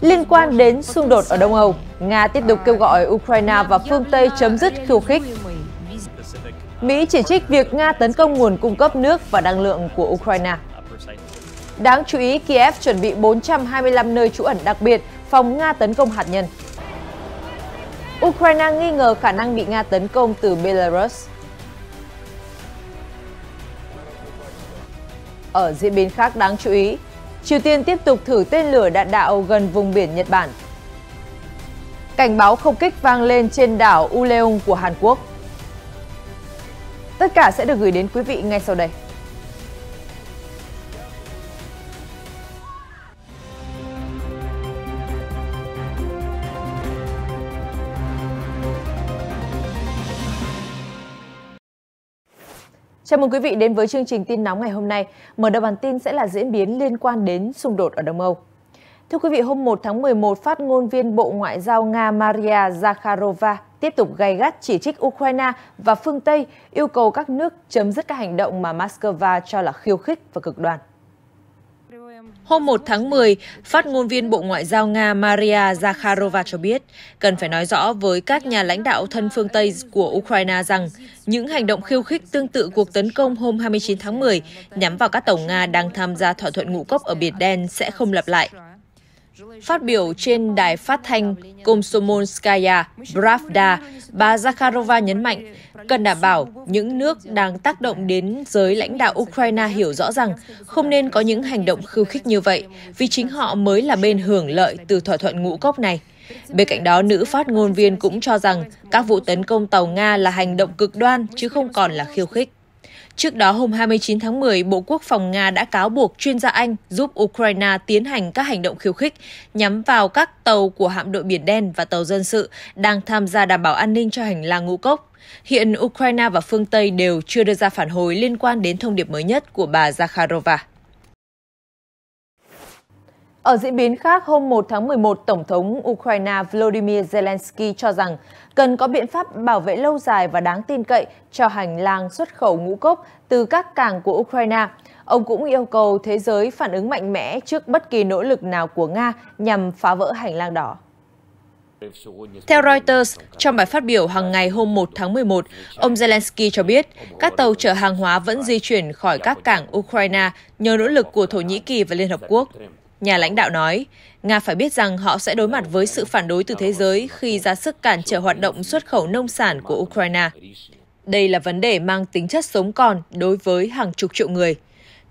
Liên quan đến xung đột ở Đông Âu, Nga tiếp tục kêu gọi Ukraine và phương Tây chấm dứt khiêu khích. Mỹ chỉ trích việc Nga tấn công nguồn cung cấp nước và năng lượng của Ukraine. Đáng chú ý, Kiev chuẩn bị 425 nơi trú ẩn đặc biệt phòng Nga tấn công hạt nhân. Ukraine nghi ngờ khả năng bị Nga tấn công từ Belarus. Ở diễn biến khác đáng chú ý, Triều Tiên tiếp tục thử tên lửa đạn đạo gần vùng biển Nhật Bản. Cảnh báo không kích vang lên trên đảo Uleung của Hàn Quốc. Tất cả sẽ được gửi đến quý vị ngay sau đây. Chào mừng quý vị đến với chương trình tin nóng ngày hôm nay. Mở đầu bản tin sẽ là diễn biến liên quan đến xung đột ở Đông Âu. Thưa quý vị, hôm 1 tháng 11, phát ngôn viên Bộ Ngoại giao Nga Maria Zakharova tiếp tục gay gắt chỉ trích Ukraine và phương Tây, yêu cầu các nước chấm dứt các hành động mà Moscow cho là khiêu khích và cực đoan. Hôm 1 tháng 10, phát ngôn viên Bộ Ngoại giao Nga Maria Zakharova cho biết, cần phải nói rõ với các nhà lãnh đạo thân phương Tây của Ukraine rằng những hành động khiêu khích tương tự cuộc tấn công hôm 29 tháng 10 nhắm vào các tàu Nga đang tham gia thỏa thuận ngũ cốc ở Biển Đen sẽ không lặp lại. Phát biểu trên đài phát thanh Komsomolskaya Pravda, bà Zakharova nhấn mạnh, cần đảm bảo những nước đang tác động đến giới lãnh đạo Ukraine hiểu rõ rằng không nên có những hành động khiêu khích như vậy, vì chính họ mới là bên hưởng lợi từ thỏa thuận ngũ cốc này. Bên cạnh đó, nữ phát ngôn viên cũng cho rằng các vụ tấn công tàu Nga là hành động cực đoan chứ không còn là khiêu khích. Trước đó, hôm 29 tháng 10, Bộ Quốc phòng Nga đã cáo buộc chuyên gia Anh giúp Ukraine tiến hành các hành động khiêu khích nhắm vào các tàu của hạm đội Biển Đen và tàu dân sự đang tham gia đảm bảo an ninh cho hành lang ngũ cốc. Hiện Ukraine và phương Tây đều chưa đưa ra phản hồi liên quan đến thông điệp mới nhất của bà Zakharova. Ở diễn biến khác, hôm 1 tháng 11, Tổng thống Ukraine Volodymyr Zelensky cho rằng cần có biện pháp bảo vệ lâu dài và đáng tin cậy cho hành lang xuất khẩu ngũ cốc từ các cảng của Ukraine. Ông cũng yêu cầu thế giới phản ứng mạnh mẽ trước bất kỳ nỗ lực nào của Nga nhằm phá vỡ hành lang đỏ. Theo Reuters, trong bài phát biểu hàng ngày hôm 1 tháng 11, ông Zelensky cho biết các tàu chở hàng hóa vẫn di chuyển khỏi các cảng Ukraine nhờ nỗ lực của Thổ Nhĩ Kỳ và Liên Hợp Quốc. Nhà lãnh đạo nói, Nga phải biết rằng họ sẽ đối mặt với sự phản đối từ thế giới khi ra sức cản trở hoạt động xuất khẩu nông sản của Ukraine. Đây là vấn đề mang tính chất sống còn đối với hàng chục triệu người.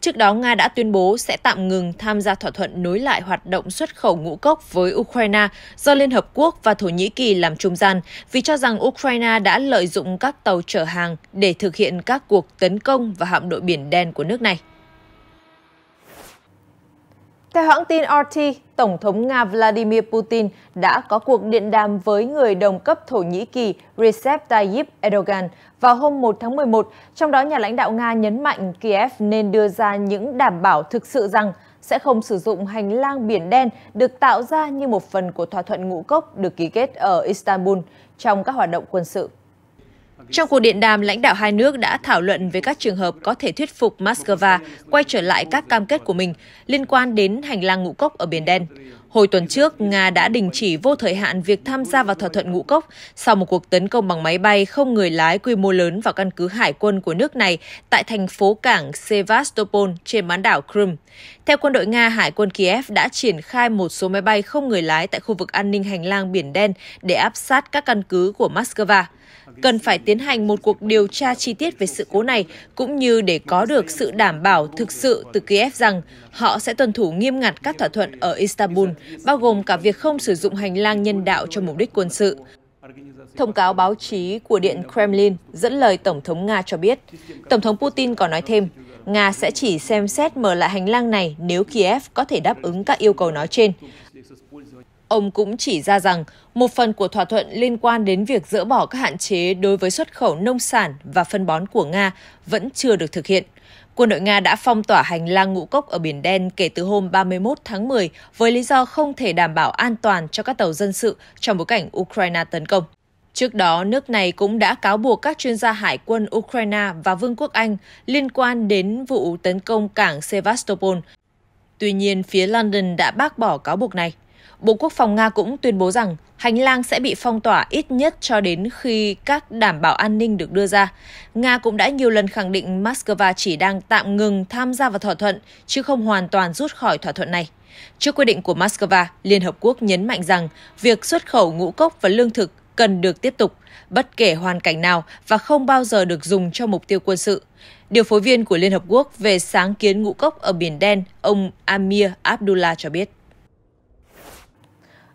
Trước đó, Nga đã tuyên bố sẽ tạm ngừng tham gia thỏa thuận nối lại hoạt động xuất khẩu ngũ cốc với Ukraine do Liên Hợp Quốc và Thổ Nhĩ Kỳ làm trung gian vì cho rằng Ukraine đã lợi dụng các tàu chở hàng để thực hiện các cuộc tấn công vào hạm đội Biển Đen của nước này. Theo hãng tin RT, Tổng thống Nga Vladimir Putin đã có cuộc điện đàm với người đồng cấp Thổ Nhĩ Kỳ Recep Tayyip Erdogan vào hôm 1 tháng 11, trong đó nhà lãnh đạo Nga nhấn mạnh Kiev nên đưa ra những đảm bảo thực sự rằng sẽ không sử dụng hành lang Biển Đen được tạo ra như một phần của thỏa thuận ngũ cốc được ký kết ở Istanbul trong các hoạt động quân sự. Trong cuộc điện đàm, lãnh đạo hai nước đã thảo luận về các trường hợp có thể thuyết phục Moscow quay trở lại các cam kết của mình liên quan đến hành lang ngũ cốc ở Biển Đen. Hồi tuần trước, Nga đã đình chỉ vô thời hạn việc tham gia vào thỏa thuận ngũ cốc sau một cuộc tấn công bằng máy bay không người lái quy mô lớn vào căn cứ hải quân của nước này tại thành phố cảng Sevastopol trên bán đảo Crimea. Theo quân đội Nga, Hải quân Kiev đã triển khai một số máy bay không người lái tại khu vực an ninh hành lang Biển Đen để áp sát các căn cứ của Moscow. Cần phải tiến hành một cuộc điều tra chi tiết về sự cố này, cũng như để có được sự đảm bảo thực sự từ Kiev rằng họ sẽ tuân thủ nghiêm ngặt các thỏa thuận ở Istanbul, bao gồm cả việc không sử dụng hành lang nhân đạo cho mục đích quân sự. Thông cáo báo chí của Điện Kremlin dẫn lời Tổng thống Nga cho biết, Tổng thống Putin còn nói thêm, Nga sẽ chỉ xem xét mở lại hành lang này nếu Kiev có thể đáp ứng các yêu cầu nói trên. Ông cũng chỉ ra rằng một phần của thỏa thuận liên quan đến việc dỡ bỏ các hạn chế đối với xuất khẩu nông sản và phân bón của Nga vẫn chưa được thực hiện. Quân đội Nga đã phong tỏa hành lang ngũ cốc ở Biển Đen kể từ hôm 31 tháng 10 với lý do không thể đảm bảo an toàn cho các tàu dân sự trong bối cảnh Ukraine tấn công. Trước đó, nước này cũng đã cáo buộc các chuyên gia hải quân Ukraine và Vương quốc Anh liên quan đến vụ tấn công cảng Sevastopol. Tuy nhiên, phía London đã bác bỏ cáo buộc này. Bộ Quốc phòng Nga cũng tuyên bố rằng hành lang sẽ bị phong tỏa ít nhất cho đến khi các đảm bảo an ninh được đưa ra. Nga cũng đã nhiều lần khẳng định Moscow chỉ đang tạm ngừng tham gia vào thỏa thuận, chứ không hoàn toàn rút khỏi thỏa thuận này. Trước quyết định của Moscow, Liên Hợp Quốc nhấn mạnh rằng việc xuất khẩu ngũ cốc và lương thực cần được tiếp tục, bất kể hoàn cảnh nào và không bao giờ được dùng cho mục tiêu quân sự. Điều phối viên của Liên Hợp Quốc về sáng kiến ngũ cốc ở Biển Đen, ông Amir Abdullah cho biết.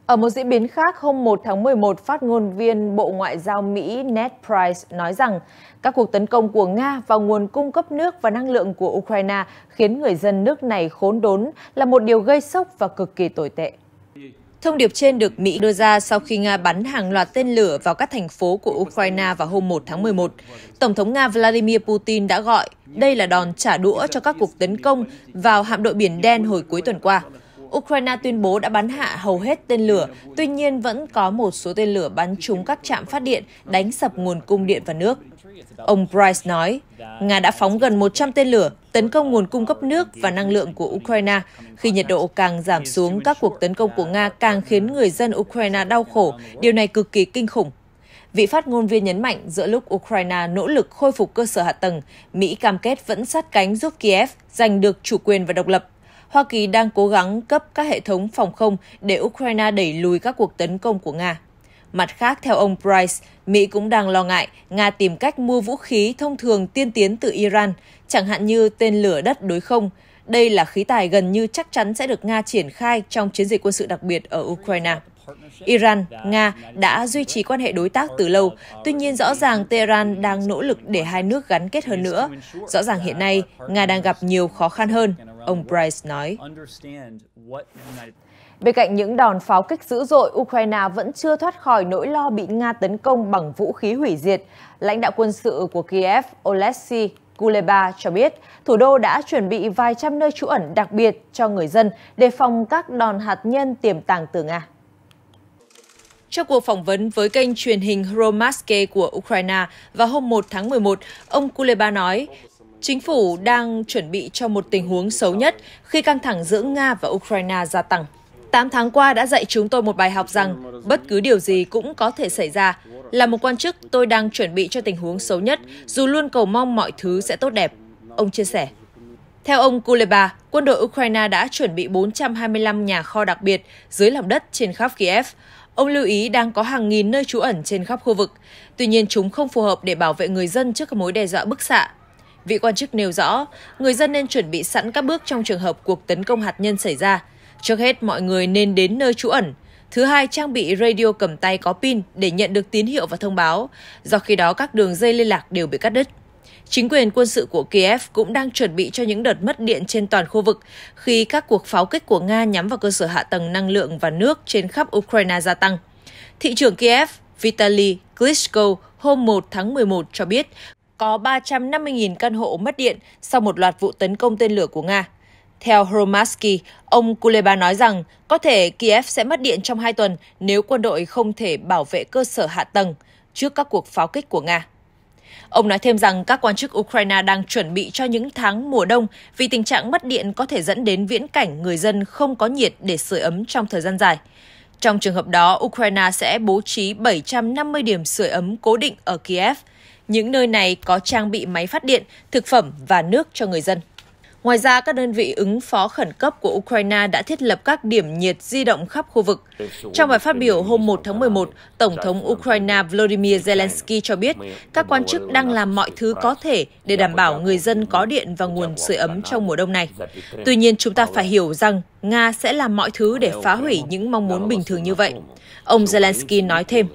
Ở một diễn biến khác, hôm 1 tháng 11, phát ngôn viên Bộ Ngoại giao Mỹ Ned Price nói rằng các cuộc tấn công của Nga vào nguồn cung cấp nước và năng lượng của Ukraine khiến người dân nước này khốn đốn là một điều gây sốc và cực kỳ tồi tệ. Thông điệp trên được Mỹ đưa ra sau khi Nga bắn hàng loạt tên lửa vào các thành phố của Ukraine vào hôm 1 tháng 11. Tổng thống Nga Vladimir Putin đã gọi đây là đòn trả đũa cho các cuộc tấn công vào hạm đội Biển Đen hồi cuối tuần qua. Ukraine tuyên bố đã bắn hạ hầu hết tên lửa, tuy nhiên vẫn có một số tên lửa bắn trúng các trạm phát điện, đánh sập nguồn cung điện và nước. Ông Price nói, Nga đã phóng gần 100 tên lửa, tấn công nguồn cung cấp nước và năng lượng của Ukraine. Khi nhiệt độ càng giảm xuống, các cuộc tấn công của Nga càng khiến người dân Ukraine đau khổ. Điều này cực kỳ kinh khủng. Vị phát ngôn viên nhấn mạnh giữa lúc Ukraine nỗ lực khôi phục cơ sở hạ tầng, Mỹ cam kết vẫn sát cánh giúp Kiev giành được chủ quyền và độc lập. Hoa Kỳ đang cố gắng cấp các hệ thống phòng không để Ukraine đẩy lùi các cuộc tấn công của Nga. Mặt khác, theo ông Price, Mỹ cũng đang lo ngại Nga tìm cách mua vũ khí thông thường tiên tiến từ Iran, chẳng hạn như tên lửa đất đối không. Đây là khí tài gần như chắc chắn sẽ được Nga triển khai trong chiến dịch quân sự đặc biệt ở Ukraine. Iran, Nga đã duy trì quan hệ đối tác từ lâu, tuy nhiên rõ ràng Tehran đang nỗ lực để hai nước gắn kết hơn nữa. Rõ ràng hiện nay, Nga đang gặp nhiều khó khăn hơn, ông Price nói. Bên cạnh những đòn pháo kích dữ dội, Ukraine vẫn chưa thoát khỏi nỗi lo bị Nga tấn công bằng vũ khí hủy diệt. Lãnh đạo quân sự của Kiev, Oleksiy Kuleba cho biết, thủ đô đã chuẩn bị vài trăm nơi trú ẩn đặc biệt cho người dân đề phòng các đòn hạt nhân tiềm tàng từ Nga. Trong cuộc phỏng vấn với kênh truyền hình Hromadske của Ukraine vào hôm 1 tháng 11, ông Kuleba nói, chính phủ đang chuẩn bị cho một tình huống xấu nhất khi căng thẳng giữa Nga và Ukraine gia tăng. 8 tháng qua đã dạy chúng tôi một bài học rằng bất cứ điều gì cũng có thể xảy ra. Là một quan chức, tôi đang chuẩn bị cho tình huống xấu nhất, dù luôn cầu mong mọi thứ sẽ tốt đẹp, ông chia sẻ. Theo ông Kuleba, quân đội Ukraine đã chuẩn bị 425 nhà kho đặc biệt dưới lòng đất trên khắp Kiev. Ông lưu ý đang có hàng nghìn nơi trú ẩn trên khắp khu vực. Tuy nhiên, chúng không phù hợp để bảo vệ người dân trước các mối đe dọa bức xạ. Vị quan chức nêu rõ, người dân nên chuẩn bị sẵn các bước trong trường hợp cuộc tấn công hạt nhân xảy ra. Trước hết, mọi người nên đến nơi trú ẩn. Thứ hai, trang bị radio cầm tay có pin để nhận được tín hiệu và thông báo, do khi đó các đường dây liên lạc đều bị cắt đứt. Chính quyền quân sự của Kiev cũng đang chuẩn bị cho những đợt mất điện trên toàn khu vực khi các cuộc pháo kích của Nga nhắm vào cơ sở hạ tầng năng lượng và nước trên khắp Ukraine gia tăng. Thị trưởng Kiev Vitaly Klitschko hôm 1 tháng 11 cho biết có 350.000 căn hộ mất điện sau một loạt vụ tấn công tên lửa của Nga. Theo Hromadske, ông Kuleba nói rằng có thể Kiev sẽ mất điện trong 2 tuần nếu quân đội không thể bảo vệ cơ sở hạ tầng trước các cuộc pháo kích của Nga. Ông nói thêm rằng các quan chức Ukraine đang chuẩn bị cho những tháng mùa đông vì tình trạng mất điện có thể dẫn đến viễn cảnh người dân không có nhiệt để sưởi ấm trong thời gian dài. Trong trường hợp đó, Ukraine sẽ bố trí 750 điểm sưởi ấm cố định ở Kiev. Những nơi này có trang bị máy phát điện, thực phẩm và nước cho người dân. Ngoài ra, các đơn vị ứng phó khẩn cấp của Ukraine đã thiết lập các điểm nhiệt di động khắp khu vực. Trong bài phát biểu hôm 1 tháng 11, Tổng thống Ukraine Volodymyr Zelensky cho biết các quan chức đang làm mọi thứ có thể để đảm bảo người dân có điện và nguồn sưởi ấm trong mùa đông này. Tuy nhiên, chúng ta phải hiểu rằng Nga sẽ làm mọi thứ để phá hủy những mong muốn bình thường như vậy. Ông Zelensky nói thêm.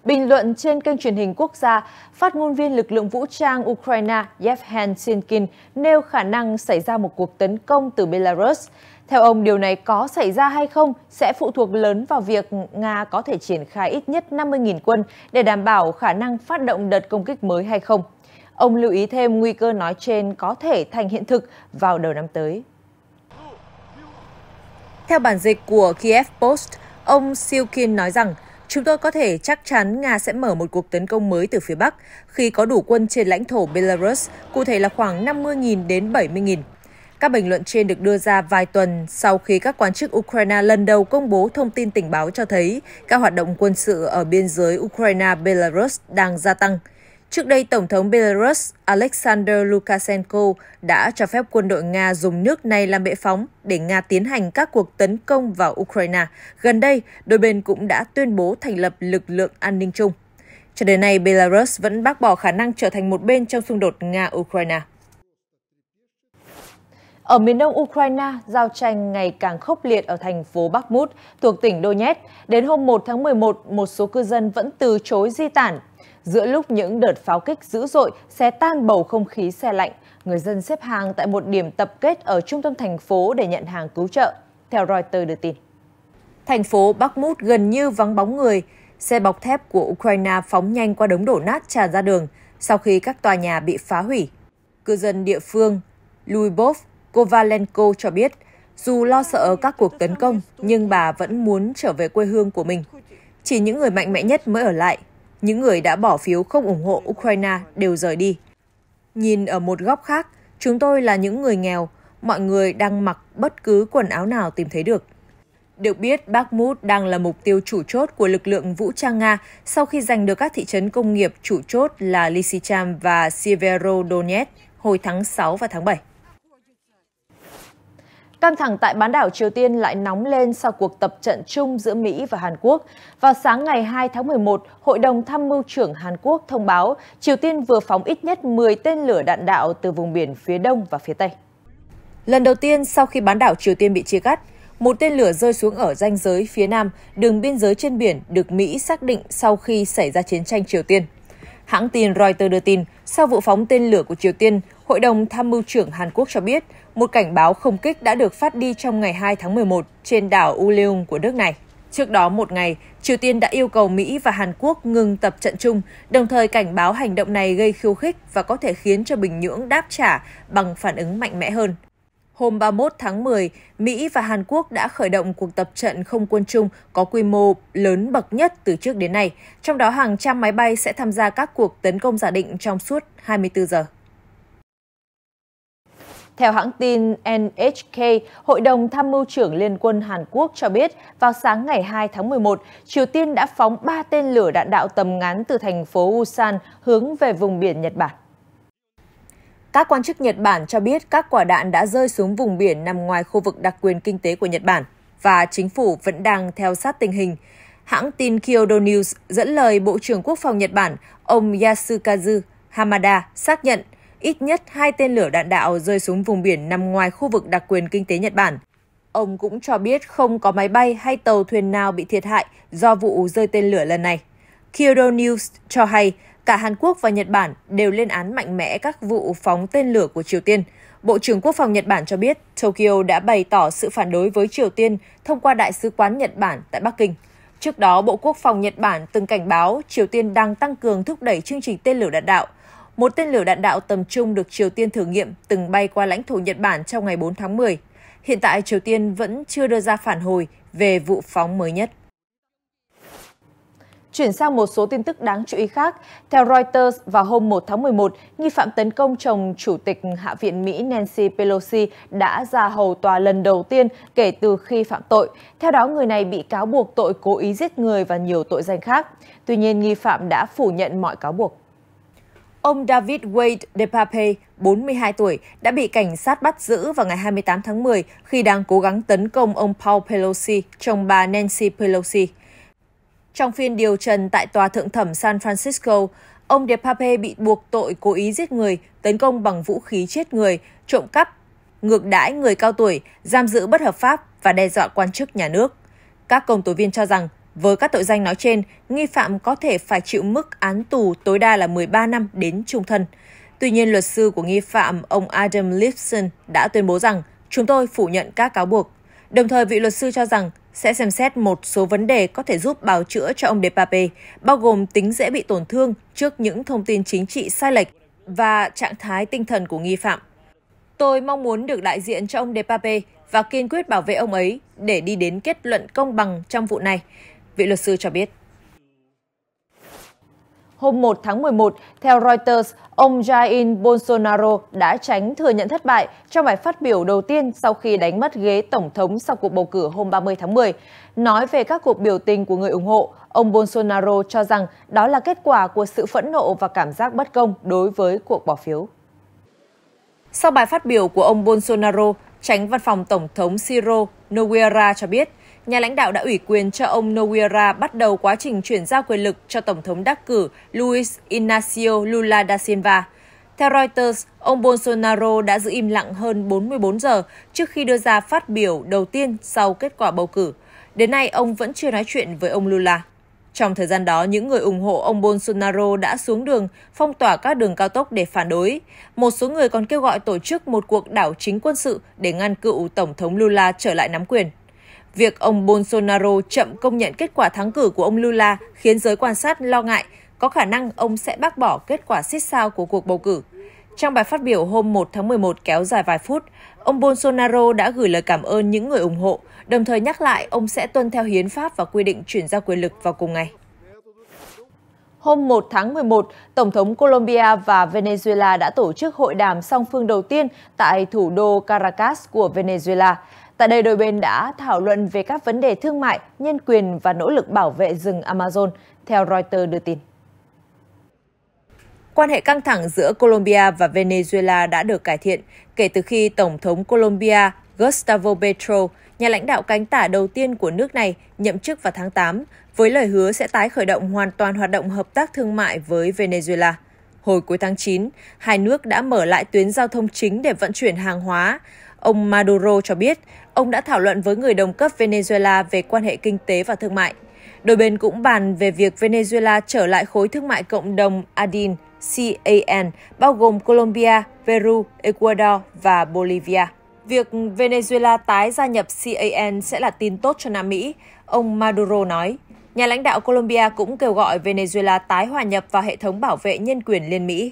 Bình luận trên kênh truyền hình quốc gia, phát ngôn viên lực lượng vũ trang Ukraine Yevhen Sinkin nêu khả năng xảy ra một cuộc tấn công từ Belarus. Theo ông, điều này có xảy ra hay không sẽ phụ thuộc lớn vào việc Nga có thể triển khai ít nhất 50.000 quân để đảm bảo khả năng phát động đợt công kích mới hay không. Ông lưu ý thêm nguy cơ nói trên có thể thành hiện thực vào đầu năm tới. Theo bản dịch của Kiev Post, ông Silkin nói rằng Chúng tôi có thể chắc chắn Nga sẽ mở một cuộc tấn công mới từ phía Bắc khi có đủ quân trên lãnh thổ Belarus, cụ thể là khoảng 50.000 đến 70.000. Các bình luận trên được đưa ra vài tuần sau khi các quan chức Ukraine lần đầu công bố thông tin tình báo cho thấy các hoạt động quân sự ở biên giới Ukraine-Belarus đang gia tăng. Trước đây, Tổng thống Belarus Alexander Lukashenko đã cho phép quân đội Nga dùng nước này làm bệ phóng để Nga tiến hành các cuộc tấn công vào Ukraine. Gần đây, đôi bên cũng đã tuyên bố thành lập lực lượng an ninh chung. Cho đến nay, Belarus vẫn bác bỏ khả năng trở thành một bên trong xung đột Nga-Ukraine. Ở miền đông Ukraine, giao tranh ngày càng khốc liệt ở thành phố Bakhmut thuộc tỉnh Donetsk. Đến hôm 1 tháng 11, một số cư dân vẫn từ chối di tản. Giữa lúc những đợt pháo kích dữ dội xé tan bầu không khí se lạnh, người dân xếp hàng tại một điểm tập kết ở trung tâm thành phố để nhận hàng cứu trợ, theo Reuters đưa tin. Thành phố Bakhmut gần như vắng bóng người, xe bọc thép của Ukraine phóng nhanh qua đống đổ nát tràn ra đường sau khi các tòa nhà bị phá hủy. Cư dân địa phương Lyubov Kovalenko cho biết, dù lo sợ các cuộc tấn công, nhưng bà vẫn muốn trở về quê hương của mình. Chỉ những người mạnh mẽ nhất mới ở lại. Những người đã bỏ phiếu không ủng hộ Ukraine đều rời đi. Nhìn ở một góc khác, chúng tôi là những người nghèo, mọi người đang mặc bất cứ quần áo nào tìm thấy được. Được biết, Bakhmut đang là mục tiêu chủ chốt của lực lượng vũ trang Nga sau khi giành được các thị trấn công nghiệp chủ chốt là Lysychansk và Severodonetsk hồi tháng 6 và tháng 7. Căng thẳng tại bán đảo Triều Tiên lại nóng lên sau cuộc tập trận chung giữa Mỹ và Hàn Quốc. Vào sáng ngày 2 tháng 11, Hội đồng Tham mưu trưởng Hàn Quốc thông báo Triều Tiên vừa phóng ít nhất 10 tên lửa đạn đạo từ vùng biển phía đông và phía tây. Lần đầu tiên sau khi bán đảo Triều Tiên bị chia cắt, một tên lửa rơi xuống ở ranh giới phía nam, đường biên giới trên biển được Mỹ xác định sau khi xảy ra chiến tranh Triều Tiên. Hãng tin Reuters đưa tin, sau vụ phóng tên lửa của Triều Tiên, Hội đồng Tham mưu trưởng Hàn Quốc cho biết một cảnh báo không kích đã được phát đi trong ngày 2 tháng 11 trên đảo Uleum của nước này. Trước đó một ngày, Triều Tiên đã yêu cầu Mỹ và Hàn Quốc ngừng tập trận chung, đồng thời cảnh báo hành động này gây khiêu khích và có thể khiến cho Bình Nhưỡng đáp trả bằng phản ứng mạnh mẽ hơn. Hôm 31 tháng 10, Mỹ và Hàn Quốc đã khởi động cuộc tập trận không quân chung có quy mô lớn bậc nhất từ trước đến nay, trong đó hàng trăm máy bay sẽ tham gia các cuộc tấn công giả định trong suốt 24 giờ. Theo hãng tin NHK, Hội đồng Tham mưu trưởng Liên quân Hàn Quốc cho biết vào sáng ngày 2 tháng 11, Triều Tiên đã phóng 3 tên lửa đạn đạo tầm ngắn từ thành phố Ulsan hướng về vùng biển Nhật Bản. Các quan chức Nhật Bản cho biết các quả đạn đã rơi xuống vùng biển nằm ngoài khu vực đặc quyền kinh tế của Nhật Bản và chính phủ vẫn đang theo sát tình hình. Hãng tin Kyodo News dẫn lời Bộ trưởng Quốc phòng Nhật Bản, ông Yasukazu Hamada xác nhận ít nhất 2 tên lửa đạn đạo rơi xuống vùng biển nằm ngoài khu vực đặc quyền kinh tế Nhật Bản. Ông cũng cho biết không có máy bay hay tàu thuyền nào bị thiệt hại do vụ rơi tên lửa lần này. Kyodo News cho hay cả Hàn Quốc và Nhật Bản đều lên án mạnh mẽ các vụ phóng tên lửa của Triều Tiên. Bộ trưởng Quốc phòng Nhật Bản cho biết Tokyo đã bày tỏ sự phản đối với Triều Tiên thông qua Đại sứ quán Nhật Bản tại Bắc Kinh. Trước đó, Bộ Quốc phòng Nhật Bản từng cảnh báo Triều Tiên đang tăng cường thúc đẩy chương trình tên lửa đạn đạo. Một tên lửa đạn đạo tầm trung được Triều Tiên thử nghiệm từng bay qua lãnh thổ Nhật Bản trong ngày 4 tháng 10. Hiện tại, Triều Tiên vẫn chưa đưa ra phản hồi về vụ phóng mới nhất. Chuyển sang một số tin tức đáng chú ý khác. Theo Reuters, vào hôm 1 tháng 11, nghi phạm tấn công chồng Chủ tịch Hạ viện Mỹ Nancy Pelosi đã ra hầu tòa lần đầu tiên kể từ khi phạm tội. Theo đó, người này bị cáo buộc tội cố ý giết người và nhiều tội danh khác. Tuy nhiên, nghi phạm đã phủ nhận mọi cáo buộc. Ông David Wade DePape, 42 tuổi, đã bị cảnh sát bắt giữ vào ngày 28 tháng 10 khi đang cố gắng tấn công ông Paul Pelosi, chồng bà Nancy Pelosi. Trong phiên điều trần tại Tòa Thượng thẩm San Francisco, ông DePape bị buộc tội cố ý giết người, tấn công bằng vũ khí chết người, trộm cắp, ngược đãi người cao tuổi, giam giữ bất hợp pháp và đe dọa quan chức nhà nước. Các công tố viên cho rằng, với các tội danh nói trên, nghi phạm có thể phải chịu mức án tù tối đa là 13 năm đến chung thân. Tuy nhiên, luật sư của nghi phạm, ông Adam Lipson, đã tuyên bố rằng chúng tôi phủ nhận các cáo buộc. Đồng thời, vị luật sư cho rằng sẽ xem xét một số vấn đề có thể giúp bào chữa cho ông DePape, bao gồm tính dễ bị tổn thương trước những thông tin chính trị sai lệch và trạng thái tinh thần của nghi phạm. Tôi mong muốn được đại diện cho ông DePape và kiên quyết bảo vệ ông ấy để đi đến kết luận công bằng trong vụ này, vị luật sư cho biết. Hôm 1 tháng 11, theo Reuters, ông Jair Bolsonaro đã tránh thừa nhận thất bại trong bài phát biểu đầu tiên sau khi đánh mất ghế Tổng thống sau cuộc bầu cử hôm 30 tháng 10. Nói về các cuộc biểu tình của người ủng hộ, ông Bolsonaro cho rằng đó là kết quả của sự phẫn nộ và cảm giác bất công đối với cuộc bỏ phiếu. Sau bài phát biểu của ông Bolsonaro, Chánh Văn phòng Tổng thống Ciro Nogueira cho biết, nhà lãnh đạo đã ủy quyền cho ông Nogueira bắt đầu quá trình chuyển giao quyền lực cho Tổng thống đắc cử Luiz Inácio Lula da Silva. Theo Reuters, ông Bolsonaro đã giữ im lặng hơn 44 giờ trước khi đưa ra phát biểu đầu tiên sau kết quả bầu cử. Đến nay, ông vẫn chưa nói chuyện với ông Lula. Trong thời gian đó, những người ủng hộ ông Bolsonaro đã xuống đường, phong tỏa các đường cao tốc để phản đối. Một số người còn kêu gọi tổ chức một cuộc đảo chính quân sự để ngăn cựu Tổng thống Lula trở lại nắm quyền. Việc ông Bolsonaro chậm công nhận kết quả thắng cử của ông Lula khiến giới quan sát lo ngại có khả năng ông sẽ bác bỏ kết quả xít sao của cuộc bầu cử. Trong bài phát biểu hôm 1 tháng 11 kéo dài vài phút, ông Bolsonaro đã gửi lời cảm ơn những người ủng hộ, đồng thời nhắc lại ông sẽ tuân theo hiến pháp và quy định chuyển giao quyền lực vào cùng ngày. Hôm 1 tháng 11, Tổng thống Colombia và Venezuela đã tổ chức hội đàm song phương đầu tiên tại thủ đô Caracas của Venezuela. Tại đây, đôi bên đã thảo luận về các vấn đề thương mại, nhân quyền và nỗ lực bảo vệ rừng Amazon, theo Reuters đưa tin. Quan hệ căng thẳng giữa Colombia và Venezuela đã được cải thiện kể từ khi Tổng thống Colombia Gustavo Petro, nhà lãnh đạo cánh tả đầu tiên của nước này, nhậm chức vào tháng 8, với lời hứa sẽ tái khởi động hoàn toàn hoạt động hợp tác thương mại với Venezuela. Hồi cuối tháng 9, hai nước đã mở lại tuyến giao thông chính để vận chuyển hàng hóa. Ông Maduro cho biết, ông đã thảo luận với người đồng cấp Venezuela về quan hệ kinh tế và thương mại. Đôi bên cũng bàn về việc Venezuela trở lại khối thương mại cộng đồng ADIN, CAN, bao gồm Colombia, Peru, Ecuador và Bolivia. Việc Venezuela tái gia nhập CAN sẽ là tin tốt cho Nam Mỹ, ông Maduro nói. Nhà lãnh đạo Colombia cũng kêu gọi Venezuela tái hòa nhập vào hệ thống bảo vệ nhân quyền Liên Mỹ.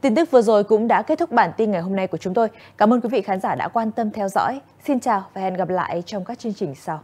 Tin tức vừa rồi cũng đã kết thúc bản tin ngày hôm nay của chúng tôi. Cảm ơn quý vị khán giả đã quan tâm theo dõi. Xin chào và hẹn gặp lại trong các chương trình sau.